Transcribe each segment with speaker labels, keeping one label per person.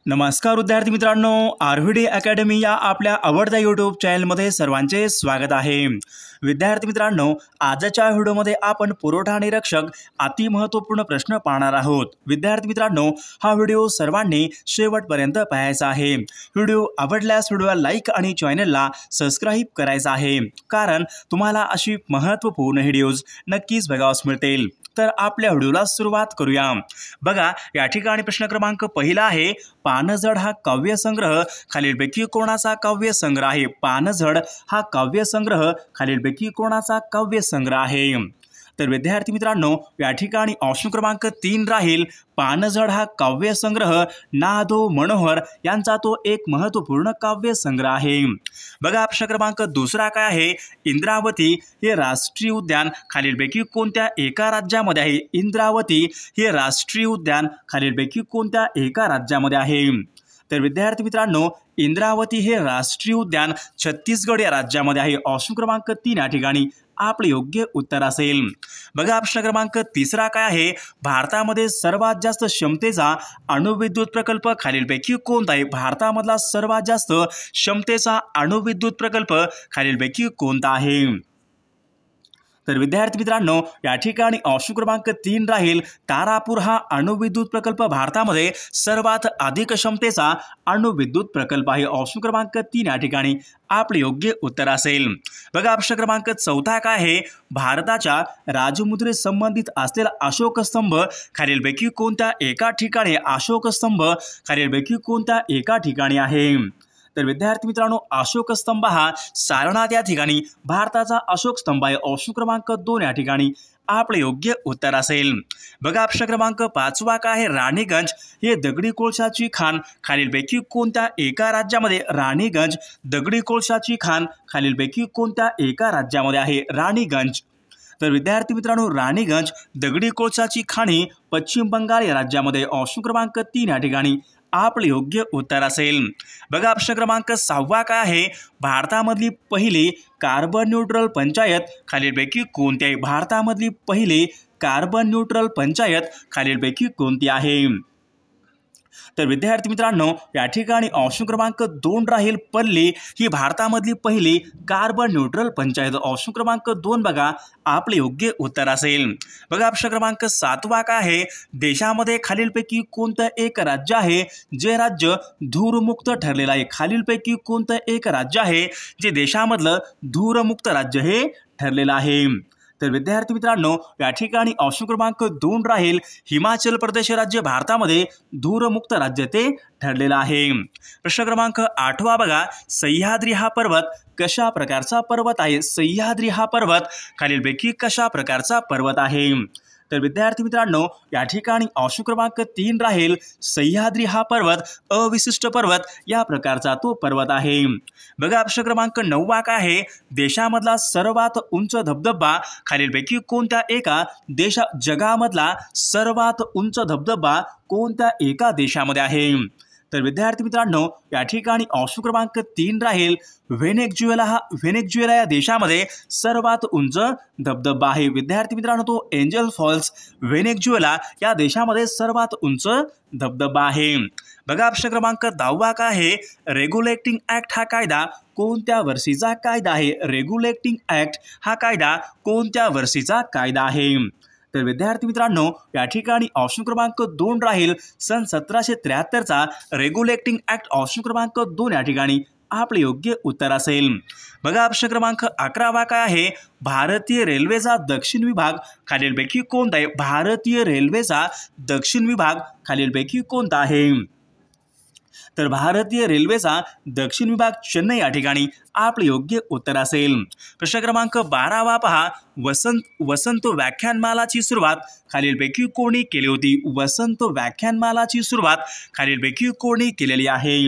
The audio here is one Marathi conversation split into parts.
Speaker 1: नमस्कार विद्यार्थी मित्रांनो, आरव्हीडी अकॅडमी या आपल्या आवडत्या यूट्यूब चॅनलमध्ये सर्वांचे स्वागत आहे। विद्यार्थी मित्रांनो, आजच्या व्हिडिओमध्ये आपण पुरवठा निरीक्षक अति महत्त्वपूर्ण प्रश्न पाहणार आहोत। विद्यार्थी मित्रांनो, हा व्हिडिओ सर्वांनी शेवटपर्यंत पाहायचा आहे। व्हिडिओ आवडल्यास व्हिडिओला लाईक आणि चॅनलला सबस्क्राइब करायचं आहे, कारण तुम्हाला अशी महत्त्वपूर्ण व्हिडिओज नक्कीच बघावयास मिळतील। तर आपल्या व्हिडिओला सुरुवात करूया। बघा, या ठिकाणी प्रश्न क्रमांक पहिला आहे, पानझड हा काव्यसंग्रह खालीलपैकी कोणाचा काव्यसंग्रह आहे? पानझड हा काव्यसंग्रह खालीलपैकी कोणाचा काव्यसंग्रह आहे? तर विद्यार्थी मित्रांनो, या ठिकाणी ऑप्शन क्रमांक 3 राहील, पानझड हा काव्यसंग्रह ना.धो. मनोहर यांचा तो एक महत्त्वपूर्ण काव्यसंग्रह आहे। बघा, प्रश्न क्रमांक दुसरा काय आहे, इंद्रावती हे राष्ट्रीय उद्यान खालीलपैकी कोणत्या एका राज्यामध्ये आहे? इंद्रावती हे राष्ट्रीय उद्यान खालीलपैकी कोणत्या एका राज्यामध्ये आहे? तर विद्यार्थी मित्रांनो, इंद्रावती हे राष्ट्रीय उद्यान छत्तीसगड या राज्यामध्ये आहे। ऑप्शन क्रमांक 3 या ठिकाणी आपले योग्य उत्तर असेल। बघा, प्रश्न क्रमांक तिसरा काय आहे, भारतामध्ये सर्वात जास्त क्षमतेचा अणुविद्युत प्रकल्प खालीलपैकी कोणता आहे? भारतामधला सर्वात जास्त क्षमतेचा अणुविद्युत प्रकल्प खालीलपैकी कोणता आहे? तर विद्यार्थी मित्रांनो, या ठिकाणी ऑप्शन क्रमांक 3 राहील, तारापूर हा अणुविद्युत प्रकल्प भारतामध्ये सर्वात अधिक क्षमतेचा अणुविद्युत प्रकल्प आहे। ऑप्शन क्रमांक 3 या ठिकाणी आपले योग्य उत्तर असेल। बघा, प्रश्न क्रमांक चौथा काय आहे, भारताच्या राजमुद्रे संबंधित असलेला अशोक स्तंभ खालीलपैकी कोणत्या एका ठिकाणी? अशोक स्तंभ खालीलपैकी कोणत्या एका ठिकाणी आहे? तर विद्यार्थी मित्रांनो, अशोक स्तंभ हा सारनाथ या ठिकाणी भारताचा अशोक स्तंभ आहे। ऑप्शन क्रमांक 2 या ठिकाणी आपले योग्य उत्तर असेल। बघा, प्रश्न क्रमांक 5 काय आहे, राणीगंज हे दगडी कोळशाची खाण खालीलपैकी कोणत्या एका राज्यामध्ये? राणीगंज दगडी कोळशाची खाण खालीलपैकी कोणत्या एका राज्यामध्ये आहे? राणीगंज। तर विद्यार्थी मित्रांनो, राणीगंज दगडी कोळशाची खाणी पश्चिम बंगाल या राज्यामध्ये। ऑप्शन क्रमांक 3 या ठिकाणी आपले योग्य उत्तर असेल। बघा, प्रश्न क्रमांक 6 काय आहे, भारतामधली पहिली कार्बन न्यूट्रल पंचायत खालीलपैकी कोणती आहे? भारतामधली पहिली कार्बन न्यूट्रल पंचायत खालीलपैकी कोणती आहे? तर विद्यार्थी मित्रांनो, या ठिकाणी ऑप्शन क्रमांक 2 राहील, पल्ली ही भारतामधली पहिली कार्बन न्यूट्रल पंचायत। ऑप्शन क्रमांक 2 बघा आपले योग्य उत्तर असेल। बघा, प्रश्न क्रमांक 7 काय आहे, देशामध्ये खालीलपैकी कोणतं एक राज्य आहे जे राज्य धूरमुक्त ठरलेलं आहे? खालीलपैकी कोणतं एक राज्य आहे जे देशामधलं धूरमुक्त राज्य हे ठरलेलं आहे? तर विद्यार्थी मित्रांनो, या ठिकाणी ऑप्शन क्रमांक 2 राहील, हिमाचल प्रदेश राज्य भारतामध्ये धूरमुक्त राज्य ते ठरलेलं आहे। प्रश्न क्रमांक 8 बघा, सह्याद्री हा पर्वत कशा प्रकारचा पर्वत आहे? सह्याद्री हा पर्वत खालीलपैकी कशा प्रकारचा पर्वत आहे? तर विद्यार्थी मित्रांनो, या ठिकाणी ऑप्शन क्रमांक 3 राहील, सह्याद्री हा पर्वत अविशिष्ट पर्वत या प्रकारचा तो पर्वत आहे। बघा, प्रश्न क्रमांक 9 काय आहे, देशामधला सर्वात उंच धबधबा खालीलपैकी कोणत्या एका जगामधला सर्वात उंच धबधबा कोणत्या एका देशामध्ये आहे? तर विद्यार्थी मित्रांनो, या ठिकाणी ऑप्शन क्रमांक 3 राहील, व्हेनेझुएला या देशामध्ये सर्वात उंच धबधबा आहे। विद्यार्थी मित्रांनो, तो एंजल फॉल्स व्हेनेझुएला या देशामध्ये सर्वात उंच धबधबा आहे। बघा, प्रश्न क्रमांक 10 काय आहे, रेग्युलेटिंग ऍक्ट हा कायदा कोणत्या वर्षीचा कायदा आहे? रेग्युलेटिंग ऍक्ट हा कायदा कोणत्या वर्षीचा कायदा आहे? तर विद्यार्थी मित्रांनो, या ठिकाणी ऑप्शन क्रमांक 2 राहील, सन 1773चा रेग्युलेटिंग ऍक्ट। ऑप्शन क्रमांक 2 या ठिकाणी आपले योग्य उत्तर असेल। बघा, प्रश्न क्रमांक 11 काय आहे, भारतीय रेल्वेचा दक्षिण विभाग खालीलपैकी कोणता आहे? भारतीय रेल्वेचा दक्षिण विभाग खालीलपैकी कोणता आहे? तर भारतीय रेल्वेचा दक्षिण विभाग चेन्नई या ठिकाणी आपले योग्य उत्तर असेल। प्रश्न क्रमांक 12 पहा, वसंत व्याख्यानमालाची सुरुवात खालीलपैकी कोणी केली होती? वसंत व्याख्यानमालाची सुरुवात खालीलपैकी कोणी केलेली आहे?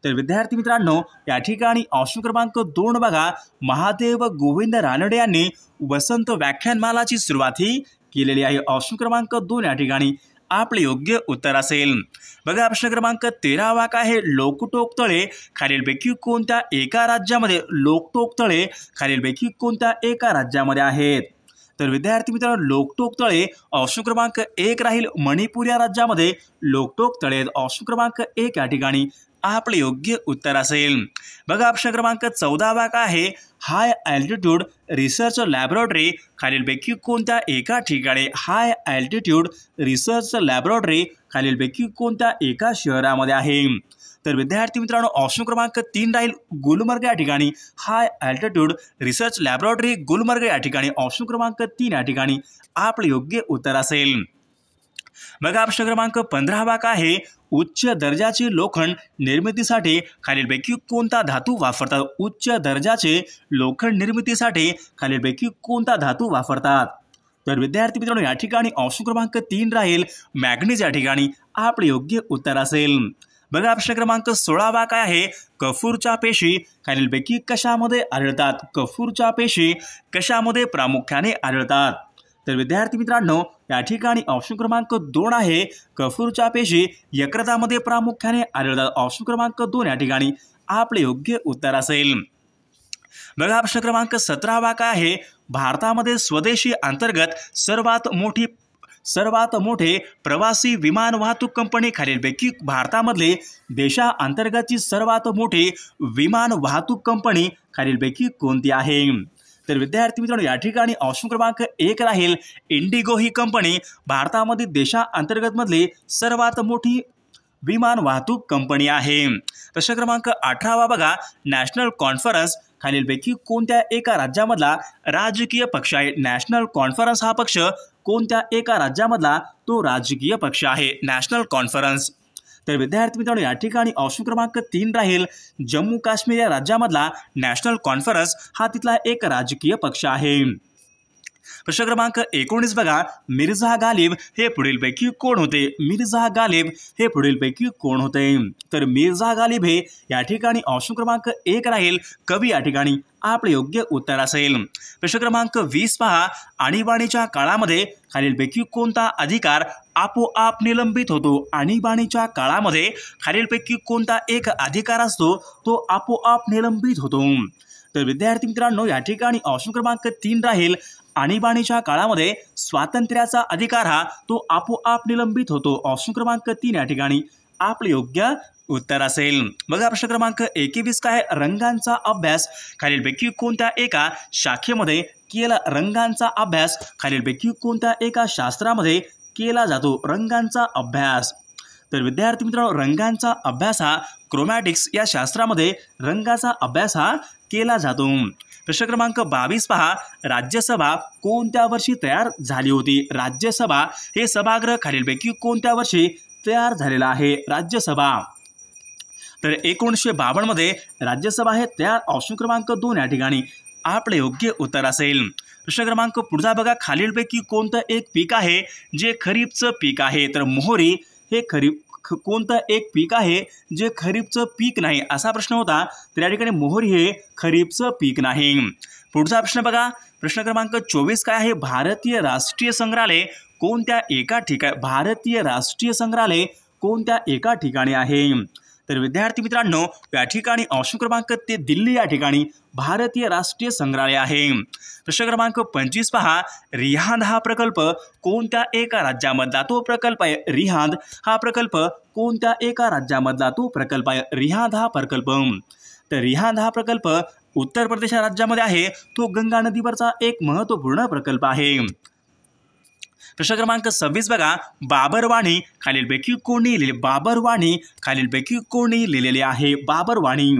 Speaker 1: तर विद्यार्थी मित्रांनो, या ठिकाणी ऑप्शन क्रमांक 2 बघा, महादेव गोविंद रानडे यांनी वसंत व्याख्यानमालाची सुरुवात ही केलेली आहे। ऑप्शन क्रमांक 2 या ठिकाणी आपले योग्य उत्तर असेल। बघा, प्रश्न क्रमांक 13 काय आहे, लोकटोक तळे खालीलपैकी कोणत्या एका राज्यामध्ये? लोकटोक तळे खालीलपैकी कोणत्या एका राज्यामध्ये आहेत? तर विद्यार्थी मित्रांनो लोकटोक तळे ऑप्शन क्रमांक 1 राहील मणिपूर या राज्यामध्ये लोकटोक तळे ऑप्शन क्रमांक 1 या ठिकाणी आपले योग्य उत्तर असेल। बघा ऑप्शन क्रमांक 14 काय आहे, हाय अल्टिट्यूड रिसर्च लॅबोरेटरी खालीलपैकी कोणत्या एका ठिकाणी हाय अल्टिट्यूड रिसर्च लॅबोरेटरी खालीलपैकी कोणत्या एका शहरामध्ये आहे। तर विद्यार्थी मित्रांनो ऑप्शन क्रमांक 3 राहील गुलमर्ग या ठिकाणी हाय अल्टिट्यूड रिसर्च लॅबोरेटरी गुलमर्ग या ठिकाणी ऑप्शन क्रमांक 3 या ठिकाणी आपले योग्य उत्तर असेल। बघा ऑप्शन क्रमांक 15 काय आहे, उच्च दर्जाचे लोखंड निर्मितीसाठी खालीलपैकी कोणता धातू वापरतात। उच्च दर्जाचे लोखंड निर्मितीसाठी खालीलपैकी कोणता धातू वापरतात। तर विद्यार्थी मित्रांनो या ठिकाणी ऑप्शन क्रमांक 3 राहील मॅग्नीज या ठिकाणी आपले योग्य उत्तर असेल। बघा ऑप्शन क्रमांक 16 काय आहे, कफूरच्या पेशी खालीलपैकी कशामध्ये आढळतात। कफूरच्या पेशी कशामध्ये प्रामुख्याने आढळतात। तर विद्यार्थी मित्रांनो या ठिकाणी ऑप्शन क्रमांक 2 आहे, कफूरच्या पेशी यकृतामध्ये प्रामुख्याने आढळतात। ऑप्शन क्रमांक 2 या ठिकाणी आपले योग्य उत्तर असेल। बघा ऑप्शन क्रमांक 17 काय आहे, भारतामध्ये स्वदेशी अंतर्गत सर्वात मोठे प्रवासी विमान वाहतूक कंपनी खालीलपैकी भारतामधले देशांतर्गतची सर्वात मोठी विमान वाहतूक कंपनी खालीलपैकी कोणती आहे। तर विद्यार्थी मित्रांनो या ठिकाणी ऑप्शन क्रमांक 1 राहील इंडिगो ही कंपनी भारतामध्ये देशांतर्गत मधली सर्वात मोठी विमान वाहतूक कंपनी आहे। प्रश्न क्रमांक 18 बघा, नॅशनल कॉन्फरन्स खालीलपैकी कोणत्या एका राज्यामधला राजकीय पक्ष आहे। नॅशनल कॉन्फरन्स हा पक्ष कोणत्या एका राज्यामधला तो राजकीय पक्ष आहे नॅशनल कॉन्फरन्स। तर विद्यार्थी मित्रांनो या ठिकाणी ऑप्शन क्रमांक 3 राहील जम्मू काश्मीर या राज्यामधला नॅशनल कॉन्फरन्स हा तिथला एक राजकीय पक्ष आहे। प्रश्न क्रमांक 19 बघा, मिर्झा गालिब हे पुढीलपैकी कोण होते। मिर्झा गालिब हे पुढीलपैकी कोण होते। तर मिर्झा गालिब हे या ठिकाणी ऑप्शन क्रमांक 1 राहील कवी या ठिकाणी आपले योग्य उत्तर असेल। प्रश्न क्रमांक 20 पहा, आणीबाणीच्या काळामध्ये खालीलपैकी कोणता अधिकार आपोआप निलंबित होतो। आणीबाणीच्या काळामध्ये खालीलपैकी कोणता एक अधिकार असतो तो आपोआप निलंबित होतो। तर विद्यार्थी मित्रांनो या ठिकाणी ऑप्शन क्रमांक 3 राहील आणीबाणीच्या काळामध्ये स्वातंत्र्याचा अधिकार हा तो आपोआप निलंबित होतो। ऑप्शन क्रमांक 3 या ठिकाणी आपले योग्य उत्तर असेल। बघा प्रश्न क्रमांक 21 काय, रंगांचा अभ्यास खालीलपैकी कोणत्या एका शाखेमध्ये केला। रंगांचा अभ्यास खालीलपैकी कोणत्या एका शास्त्रामध्ये केला जातो। रंगांचा अभ्यास। तर विद्यार्थी मित्रांनो रंगांचा अभ्यास हा क्रोमॅटिक्स या शास्त्रामध्ये रंगाचा अभ्यास हा केला जातो। प्रश्न क्रमांक 22 पहा, राज्यसभा कोणत्या वर्षी तयार झाली होती। राज्यसभा हे सभागृह खालीलपैकी कोणत्या वर्षी तयार झालेला आहे। राज्यसभा तर 1952 मध्ये राज्यसभा हे तयार ऑप्शन क्रमांक 2 या ठिकाणी आपले योग्य उत्तर असेल। प्रश्न क्रमांक पुढचा बघा, खालीलपैकी कोणतं एक पीक आहे जे खरीपचं पीक आहे। तर मोहरी हे कोणतं एक पीक आहे जे खरीपचं पीक नाही असा प्रश्न होता। तर या ठिकाणी मोहरी हे खरीपचं पीक नाही। पुढचा प्रश्न बघा, प्रश्न क्रमांक 24 काय आहे, भारतीय राष्ट्रीय संग्रहालय कोणत्या एका ठिकाणी भारतीय राष्ट्रीय संग्रहालय कोणत्या एका ठिकाणी आहे। तर विद्यार्थी मित्रांनो या ठिकाणी ऑप्शन क्रमांक ते दिल्ली या ठिकाणी भारतीय राष्ट्रीय संग्रहालय आहे। प्रश्न क्रमांक 25 पहा, रिहांद हा प्रकल्प कोणत्या एका राज्यामधला तो प्रकल्प आहे। रिहांद हा प्रकल्प कोणत्या एका राज्यामधला तो प्रकल्प आहे। रिहांद हा प्रकल्प तर रिहांद हा प्रकल्प उत्तर प्रदेश राज्यामध्ये आहे। तो गंगा नदीवरचा एक महत्त्वपूर्ण प्रकल्प आहे। प्रश्न क्रमांक 26 बघा, बाबरवाणी खालीलपैकी कोणी लिहिली। बाबरवाणी खालीलपैकी कोणी लिहिलेली आहे। बाबरवाणी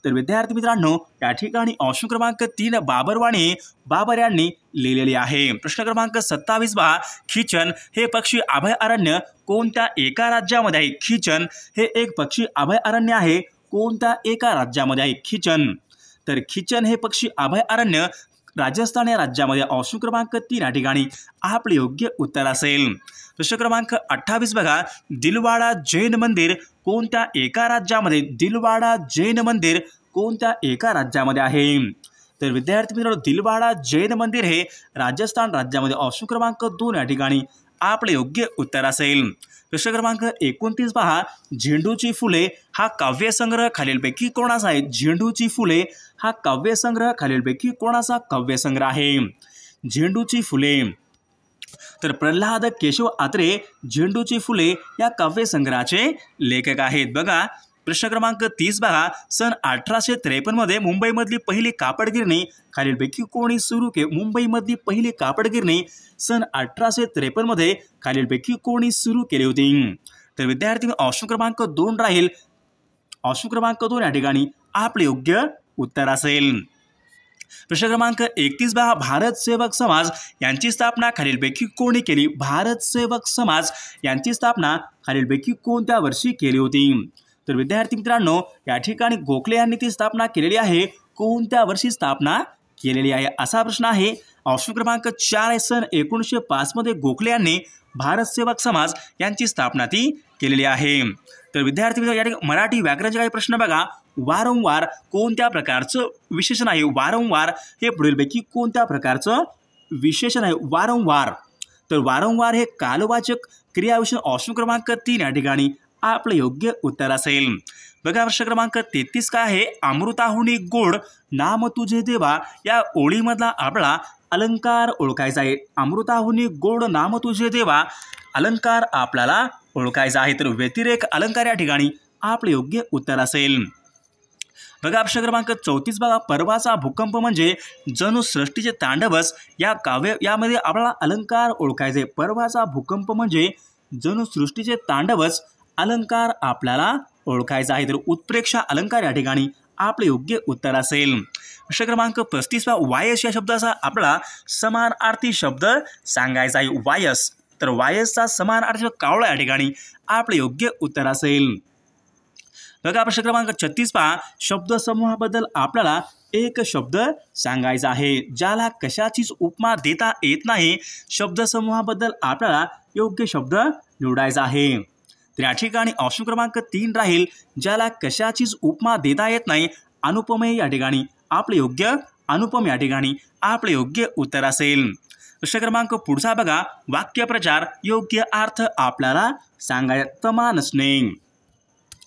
Speaker 1: तर विद्यार्थी मित्रांनो या ठिकाणी ऑप्शन क्रमांक 3 बाबरवाणी बाबर यांनी लिहिलेली आहे। प्रश्न क्रमांक 27 बघा, खिचन हे पक्षी अभयारण्य कोणत्या एका राज्यामध्ये आहे। खिचन हे एक पक्षी अभयारण्य आहे कोणत्या एका राज्यामध्ये आहे। खिचन तर खिचन हे पक्षी अभयारण्य राजस्थान या राज्यामध्ये ऑप्शन क्रमांक 3 या ठिकाणी आपले योग्य उत्तर असेल। प्रश्न क्रमांक 28 बघा, दिलवाडा जैन मंदिर कोणत्या एका राज्यामध्ये। दिलवाडा जैन मंदिर कोणत्या एका राज्यामध्ये आहे। तर विद्यार्थी मित्रांनो दिलवाडा जैन मंदिर हे राजस्थान राज्यामध्ये ऑप्शन क्रमांक 2 या ठिकाणी आपले योग्य उत्तर असेल। प्रश्न क्रमांक 29 पहा, झेंडूची फुले हा काव्यसंग्रह खालीलपैकी कोणाचा आहे। झेंडूची फुले हा काव्यसंग्रह खालीलपैकी कोणाचा काव्यसंग्रह आहे। झेंडूची फुले. तर प्रल्हाद केशव आत्रे झेंडूची फुले या काव्यसंग्रहाचे लेखक आहेत. बघा प्रश्न क्रमांक 30 बघा, सन 1853 मध्ये मुंबईमधली पहिली कापड गिरणी खालीलपैकी कोणी सुरू केली? मुंबईमधली पहिली कापड गिरणी सन 1853 मध्ये खालीलपैकी कोणी सुरू केली होती? तर विद्यार्थी ऑप्शन क्रमांक 2 राहील. ऑप्शन क्रमांक 2 या ठिकाणी आपले योग्य उत्तर असेल. प्रश्न क्रमांक 31 बघा, भारत सेवक समाज यांची स्थापना खालीलपैकी कोणी केली? भारत सेवक समाज यांची स्थापना खालीलपैकी कोणत्या वर्षी केली होती? तर विद्यार्थी मित्रांनो या ठिकाणी गोखले यांनी ती स्थापना केलेली आहे. कोणत्या वर्षी स्थापना केलेली आहे असा प्रश्न आहे. ऑप्शन क्रमांक 4 आहे, सन 1905 मध्ये गोखले यांनी भारत सेवक समाज यांची स्थापना ती केलेली आहे. तर विद्यार्थी मित्रांनो या ठिकाणी मराठी व्याकरणाचे काही प्रश्न बघा. वारंवार कोणत्या प्रकारचं विशेषण आहे? वारंवार हे पुढीलपैकी कोणत्या प्रकारचं विशेषण आहे? वारंवार. तर वारंवार हे कालवाचक क्रियाविशेषण. ऑप्शन क्रमांक 3 या ठिकाणी आपलं योग्य उत्तर असेल. बघा प्रश्न क्रमांक 33 काय आहे? अमृताहुनी गोड नाम तुझे देवा या ओळीमधला आपला अलंकार ओळखायचा आहे. अमृताहुनी गोड नाम तुझे देवा अलंकार आपल्याला ओळखायचा आहे. तर व्यतिरेक अलंकार या ठिकाणी आपलं योग्य उत्तर असेल. बघा प्रश्न क्रमांक 34 बघा, परवाचा भूकंप म्हणजे जणू सृष्टीचे तांडवच या यामध्ये आपल्याला अलंकार ओळखायचे. परवाचा भूकंप म्हणजे जणू सृष्टीचे तांडवच अलंकार आपल्याला ओळखायचा आहे. तर उत्प्रेक्षा अलंकार या ठिकाणी आपले योग्य उत्तर असेल. प्रश्न क्रमांक 35 वायस या शब्दाचा आपला समानार्थी शब्द सांगायचा आहे. वायस. तर वायसचा समानार्थी कावळा या ठिकाणी आपले योग्य उत्तर असेल. बघा प्रश्न क्रमांक 36 शब्दसमूहाबद्दल आपल्याला एक शब्द सांगायचा आहे. ज्याला कशाचीच उपमा देता येत नाही शब्दसमूहाबद्दल आपल्याला योग्य शब्द निवडायचा आहे. तर या ठिकाणी ऑप्शन क्रमांक 3 राहील. ज्याला कशाचीच उपमा देता येत नाही अनुपमेय या ठिकाणी आपले योग्य अनुपम या ठिकाणी आपले योग्य उत्तर असेल. प्रश्न क्रमांक पुढचा बघा, वाक्यप्रचार योग्य अर्थ आपल्याला सांगायचा. तमा नसणे.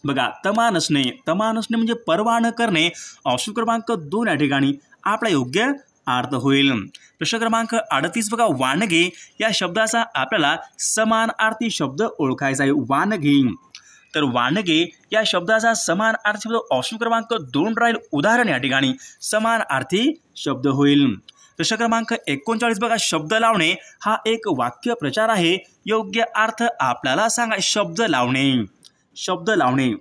Speaker 1: बघा तमा नसणे. तमा नसणे म्हणजे परवा न करणे. ऑप्शन क्रमांक 2 या ठिकाणी आपला योग्य अर्थ होईल. प्रश्न क्रमांक 38 बघा, वानगी या शब्दाचा आपल्याला समानार्थी शब्द ओळखायचा आहे. वानगी. तर वानगी या शब्दाचा समानार्थी शब्द ऑप्शन क्रमांक 2 राहील. उदाहरण या ठिकाणी समानार्थी शब्द होईल. प्रश्न क्रमांक 39 बघा, शब्द लावणे हा एक वाक्य प्रचार आहे. योग्य अर्थ आपल्याला सांगा. शब्द लावणे. शब्द लावणे.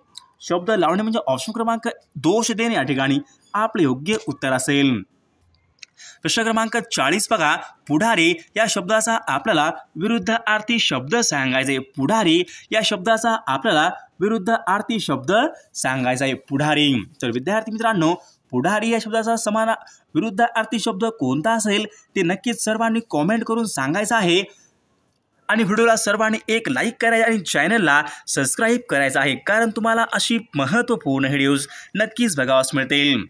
Speaker 1: शब्द लावणे म्हणजे ऑप्शन क्रमांक दोष देणे या ठिकाणी आपले योग्य उत्तर असेल. प्रश्न क्रमांक 40 बघा, पुढारी या शब्दाचा आपल्याला विरुद्धार्थी शब्द सांगायचे. पुढारी या शब्दाचा आपल्याला विरुद्धार्थी शब्द सांगायचा आहे. पुढारी. तर विद्यार्थी मित्रांनो पुढारी या शब्दाचा विरुद्धार्थी शब्द कोणता असेल ते नक्कीच सर्वांनी कॉमेंट करून सांगायचं आहे. आणि व्हिडिओला सर्वांनी एक लाईक करायचा आणि चॅनलला सबस्क्राईब करायचं आहे, कारण तुम्हाला अशी महत्त्वपूर्ण व्हिडिओज नक्कीच बघावयास मिळतील.